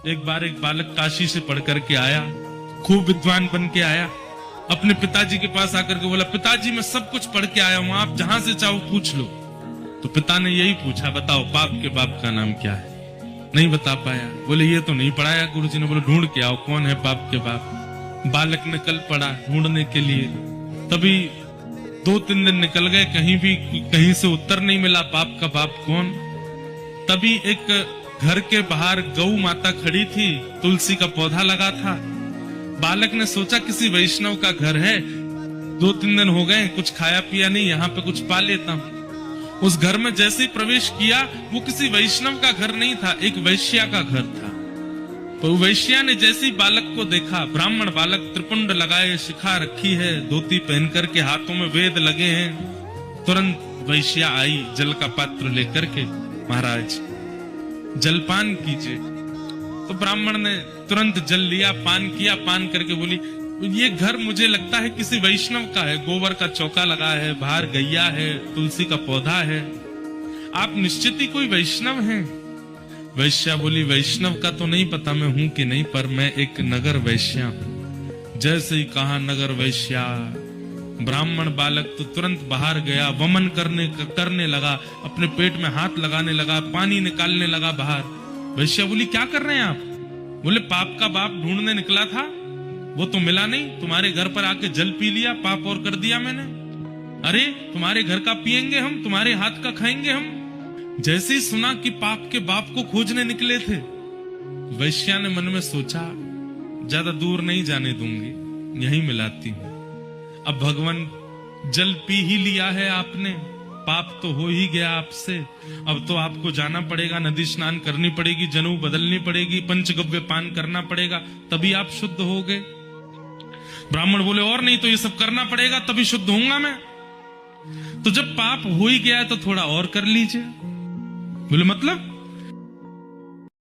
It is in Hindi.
एक बार एक बालक काशी से पढ़ करके आया, खूब विद्वान बन के आया, अपने पिताजी के पास आकर के बोला, पिताजी मैं सब कुछ पढ़ के आया हूं, आप जहां से चाहो पूछ लो। तो पिता ने यही पूछा, बताओ बाप के बाप का नाम क्या है? नहीं बता पाया। बोले ये तो नहीं पढ़ाया गुरुजी ने। बोले ढूंढ के आओ कौन है बाप के बाप। बालक ने कल पढ़ा ढूंढने के लिए, तभी 2-3 दिन निकल गए, कहीं से उत्तर नहीं मिला बाप का बाप कौन। तभी एक घर के बाहर गौ माता खड़ी थी, तुलसी का पौधा लगा था। बालक ने सोचा किसी वैष्णव का घर है, 2-3 दिन हो गए कुछ खाया पिया नहीं, यहाँ पे कुछ पा लेता हूं। उस घर में जैसे ही प्रवेश किया, वो किसी वैष्णव का घर नहीं था, एक वैश्या का घर था। तो वैश्या ने जैसे ही बालक को देखा, ब्राह्मण बालक, त्रिपुंड लगाए, शिखा रखी है, धोती पहन करके, हाथों में वेद लगे हैं, तुरंत वैश्या आई जल का पात्र लेकर के, महाराज जलपान कीजिए। तो ब्राह्मण ने तुरंत जल लिया, पान किया, पान करके बोली, ये घर मुझे लगता है किसी वैष्णव का है, गोबर का चौका लगा है, बाहर गैया है, तुलसी का पौधा है, आप निश्चित ही कोई वैष्णव हैं? वैश्या बोली, वैष्णव का तो नहीं पता मैं हूं कि नहीं, पर मैं एक नगर वैश्या हूं। जैसे ही कहा नगर वैश्या, ब्राह्मण बालक तो तुरंत बाहर गया, वमन करने लगा, अपने पेट में हाथ लगाने लगा, पानी निकालने लगा बाहर। वैश्या बोली, क्या कर रहे हैं आप? बोले, पाप का बाप ढूंढने निकला था, वो तो मिला नहीं, तुम्हारे घर पर आके जल पी लिया, पाप और कर दिया मैंने। अरे तुम्हारे घर का पिएंगे हम, तुम्हारे हाथ का खाएंगे हम। जैसे ही सुना कि पाप के बाप को खोजने निकले थे, वैश्या ने मन में सोचा, ज्यादा दूर नहीं जाने दूंगी, यहीं मिलाती हूं। अब भगवान जल पी ही लिया है आपने, पाप तो हो ही गया आपसे, अब तो आपको जाना पड़ेगा, नदी स्नान करनी पड़ेगी, जनेऊ बदलनी पड़ेगी, पंचगव्य पान करना पड़ेगा, तभी आप शुद्ध हो गए। ब्राह्मण बोले, और नहीं तो ये सब करना पड़ेगा तभी शुद्ध होऊंगा मैं। तो जब पाप हो ही गया है तो थोड़ा और कर लीजिए। बोले मतलब?